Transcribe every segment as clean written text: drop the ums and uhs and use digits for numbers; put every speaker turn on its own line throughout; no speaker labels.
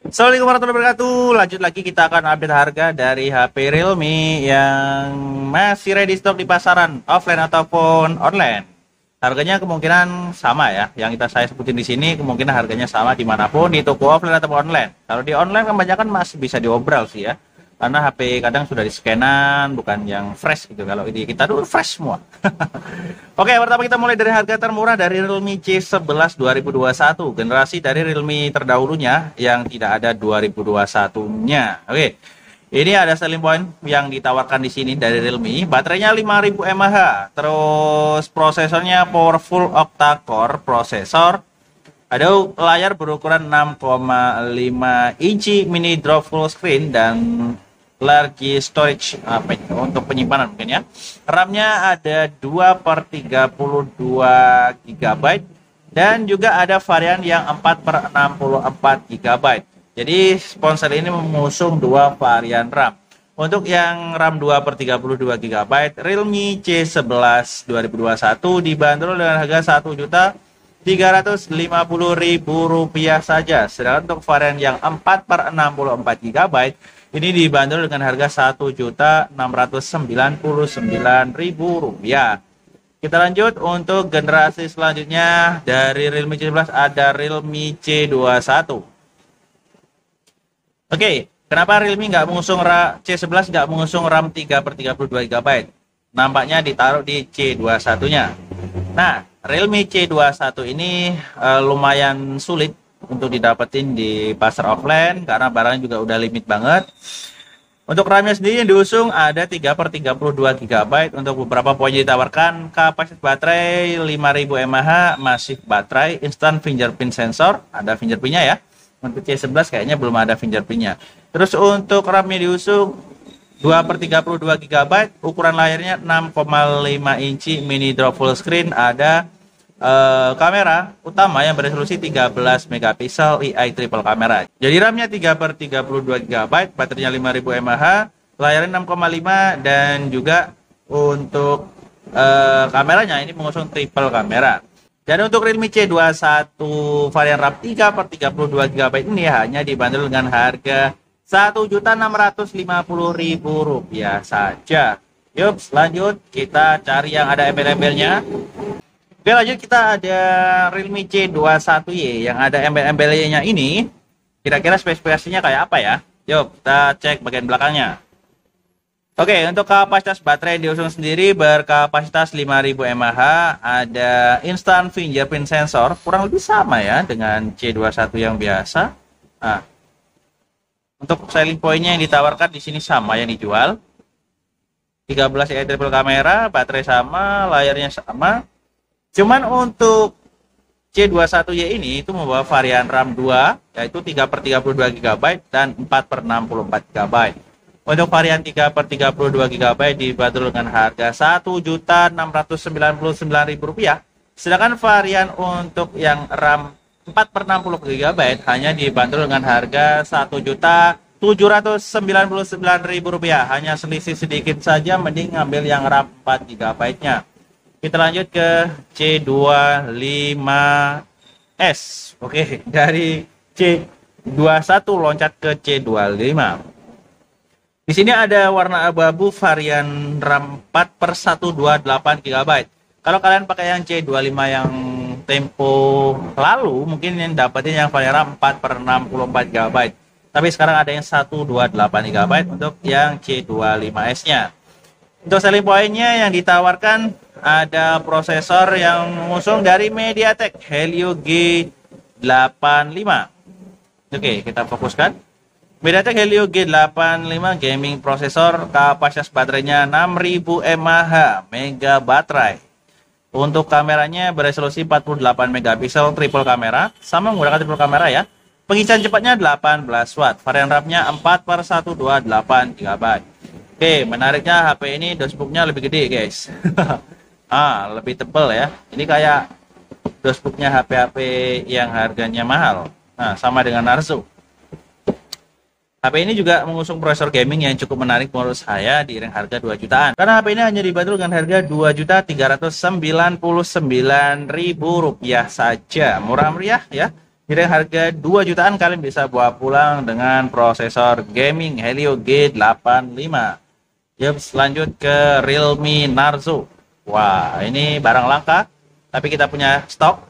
Assalamualaikum warahmatullahi wabarakatuh. Lanjut lagi kita akan update harga dari HP Realme yang masih ready stock di pasaran offline ataupun online. Harganya kemungkinan sama ya. Yang saya sebutin di sini kemungkinan harganya sama dimanapun di toko offline ataupun online. Kalau di online kebanyakan masih bisa diobral sih ya. Karena HP kadang sudah di scanan, bukan yang fresh gitu. Kalau ini kita dulu fresh semua. Oke, pertama kita mulai dari harga termurah dari Realme C11 2021, generasi dari Realme terdahulunya yang tidak ada 2021-nya. Oke. Ini ada selling point yang ditawarkan di sini dari Realme. Baterainya 5000 mAh, terus prosesornya powerful octa-core prosesor. Ada layar berukuran 6,5 inci mini drop full screen dan large storage untuk penyimpanan mungkin ya. RAM-nya ada 2/32 GB dan juga ada varian yang 4/64 GB. Jadi sponsor ini mengusung dua varian RAM. Untuk yang RAM 2/32 GB, Realme C11 2021 dibanderol dengan harga Rp1.350.000 saja. Sedangkan untuk varian yang 4/64 GB ini dibanderol dengan harga Rp1.699.000. Kita lanjut untuk generasi selanjutnya dari Realme C11 ada Realme C21. Oke, kenapa Realme C11 nggak mengusung RAM 3/32 GB? Nampaknya ditaruh di C21-nya. Nah, Realme C21 ini lumayan sulit untuk didapetin di pasar offline karena barangnya juga udah limit banget. Untuk RAM-nya sendiri yang diusung ada 3/32 GB. Untuk beberapa poin ditawarkan kapasitas baterai 5000 mAh, masif baterai, instant fingerprint sensor, ada fingerprintnya ya. Untuk C11 kayaknya belum ada fingerprintnya. Terus untuk RAM-nya diusung 2/32 GB, ukuran layarnya 6,5 inci mini drop full screen, ada kamera utama yang beresolusi 13 megapiksel AI triple kamera. Jadi RAM-nya 3/32 GB, baterainya 5000 mAh, layarnya 6,5 dan juga untuk kameranya ini mengusung triple kamera. Dan untuk Realme C21 varian RAM 3/32 GB ini hanya dibanderol dengan harga Rp1.650.000 saja. Yuk, lanjut kita cari yang ada embel-embelnya. Oke, lanjut kita ada Realme C21Y yang ada embel-embelnya ini. Kira-kira spesifikasinya kayak apa ya? Yuk, kita cek bagian belakangnya. Oke, untuk kapasitas baterai diusung sendiri berkapasitas 5000 mAh, ada instant fingerprint sensor, kurang lebih sama ya dengan C21 yang biasa. Nah, untuk selling point-nya yang ditawarkan di sini sama yang dijual. 13 AI triple kamera, baterai sama, layarnya sama. Cuman untuk C21Y ini itu membawa varian RAM 2 yaitu 3/32 GB dan 4/64 GB. Untuk varian 3/32 GB dibanderol dengan harga Rp1.699.000. Sedangkan varian untuk yang RAM 4/60 GB hanya dibanderol dengan harga Rp1.799.000. Hanya selisih sedikit saja, mending ngambil yang RAM 4 GB-nya. Kita lanjut ke C25S. Oke, dari C21 loncat ke C25. Di sini ada warna abu-abu varian RAM 4/128 GB. Kalau kalian pakai yang C25 yang tempo lalu, mungkin yang dapetin yang varian RAM 4/64 GB. Tapi sekarang ada yang 128 GB untuk yang C25S-nya. Untuk selling point-nya yang ditawarkan ada prosesor yang mengusung dari MediaTek Helio G85. Oke, kita fokuskan. MediaTek Helio G85 gaming prosesor, kapasitas baterainya 6000 mAh, mega baterai. Untuk kameranya beresolusi 48 megapiksel triple kamera, sama menggunakan triple kamera ya. Pengisian cepatnya 18 watt, varian RAM-nya 4/128 GB. Oke, menariknya HP ini dosbooknya lebih gede guys. Lebih tebal ya. Ini kayak dosbooknya HP-HP yang harganya mahal. Nah, sama dengan Narzo. HP ini juga mengusung prosesor gaming yang cukup menarik menurut saya di rang harga 2 jutaan. Karena HP ini hanya dibanderol dengan harga Rp2.399.000 saja. Murah meriah ya. Jadi harga 2 jutaan kalian bisa bawa pulang dengan prosesor gaming Helio G85. Yuk, lanjut ke Realme Narzo. Wah, ini barang langka, tapi kita punya stok.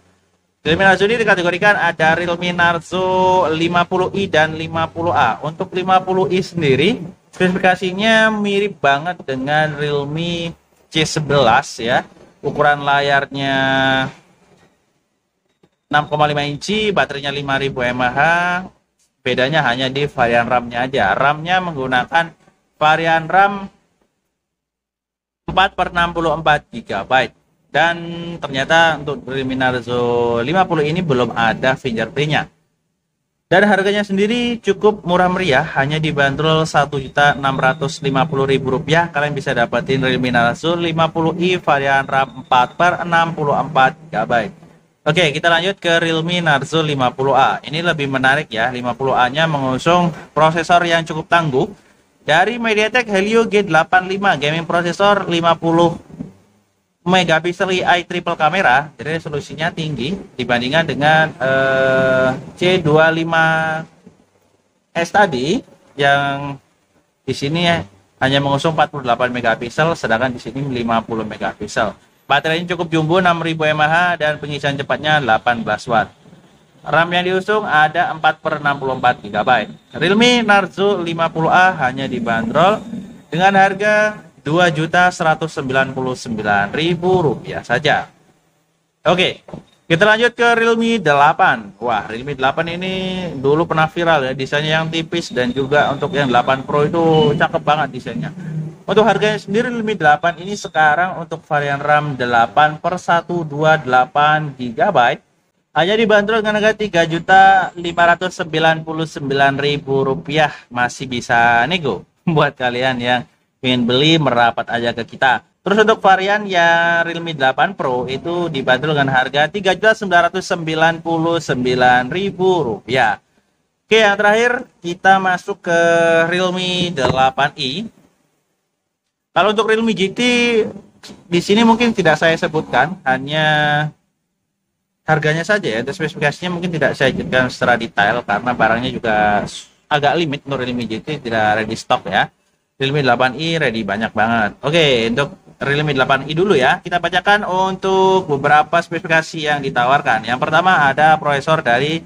Realme Narzo ini dikategorikan ada Realme Narzo 50i dan 50A. Untuk 50i sendiri, spesifikasinya mirip banget dengan Realme C11 ya. Ukuran layarnya 6,5 inci, baterainya 5000 mAh. Bedanya hanya di varian RAM-nya aja. RAM-nya menggunakan varian RAM 4/64 GB. Dan ternyata untuk Realme Narzo 50 ini belum ada fingerprint-nya. Dan harganya sendiri cukup murah meriah, hanya dibanderol Rp1.650.000. Kalian bisa dapetin Realme Narzo 50i varian RAM 4/64 GB. Oke, kita lanjut ke Realme Narzo 50A. Ini lebih menarik ya. 50A-nya mengusung prosesor yang cukup tangguh dari MediaTek Helio G85, gaming prosesor 50 megapiksel AI triple kamera, jadi resolusinya tinggi dibandingkan dengan C25S tadi yang di sini hanya mengusung 48 megapiksel, sedangkan di sini 50 megapiksel. Baterainya cukup jumbo 6000 mAh dan pengisian cepatnya 18 watt. RAM yang diusung ada 4/64 GB. Realme Narzo 50A hanya dibanderol dengan harga Rp2.199.000 saja. Oke, kita lanjut ke Realme 8. Wah, Realme 8 ini dulu pernah viral ya, desainnya yang tipis dan juga untuk yang 8 Pro itu cakep banget desainnya. Untuk harganya sendiri Realme 8 ini sekarang untuk varian RAM 8/128 GB hanya dibanderol dengan harga Rp3.599.000. Masih bisa nego buat kalian yang ingin beli, merapat aja ke kita. Terus untuk varian yang Realme 8 Pro itu dibanderol dengan harga Rp3.999.000. Oke, yang terakhir kita masuk ke Realme 8i. Kalau untuk Realme GT di sini mungkin tidak saya sebutkan, hanya harganya saja ya. Spesifikasinya mungkin tidak saya jelaskan secara detail karena barangnya juga agak limit untuk Realme GT, tidak ready stock ya. Realme 8i ready banyak banget. Oke, untuk Realme 8i dulu ya. Kita bacakan untuk beberapa spesifikasi yang ditawarkan. Yang pertama ada prosesor dari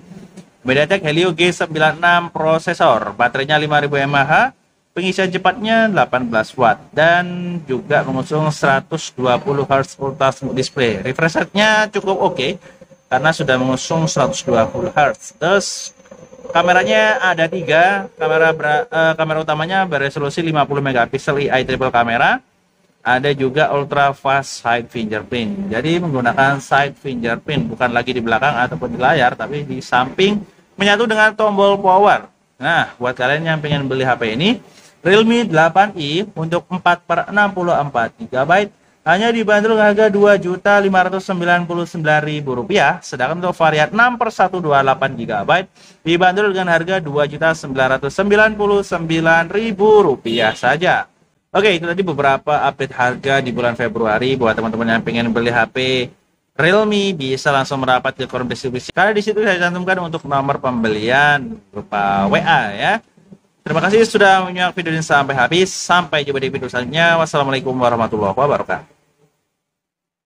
MediaTek Helio G96 prosesor. Baterainya 5000 mAh. Pengisian cepatnya 18 watt dan juga mengusung 120 Hz Ultra Smooth Display. Refresh rate-nya cukup oke karena sudah mengusung 120 Hz. Terus kameranya ada 3, kamera utamanya beresolusi 50 megapiksel AI triple kamera. Ada juga ultra fast side fingerprint. Jadi menggunakan side fingerprint, bukan lagi di belakang ataupun di layar, tapi di samping, menyatu dengan tombol power. Nah, buat kalian yang pengen beli HP ini, Realme 8i untuk 4/64 GB hanya dibanderol harga Rp2.599.000. Sedangkan untuk varian 6/128 GB dibanderol dengan harga Rp2.999.000 saja. Oke, itu tadi beberapa update harga di bulan Februari. Buat teman-teman yang pengen beli HP Realme bisa langsung merapat ke forum distribusi. Karena di situ saya cantumkan untuk nomor pembelian berupa WA ya. Terima kasih sudah menyimak video ini sampai habis. Sampai jumpa di video selanjutnya. Wassalamualaikum warahmatullahi wabarakatuh.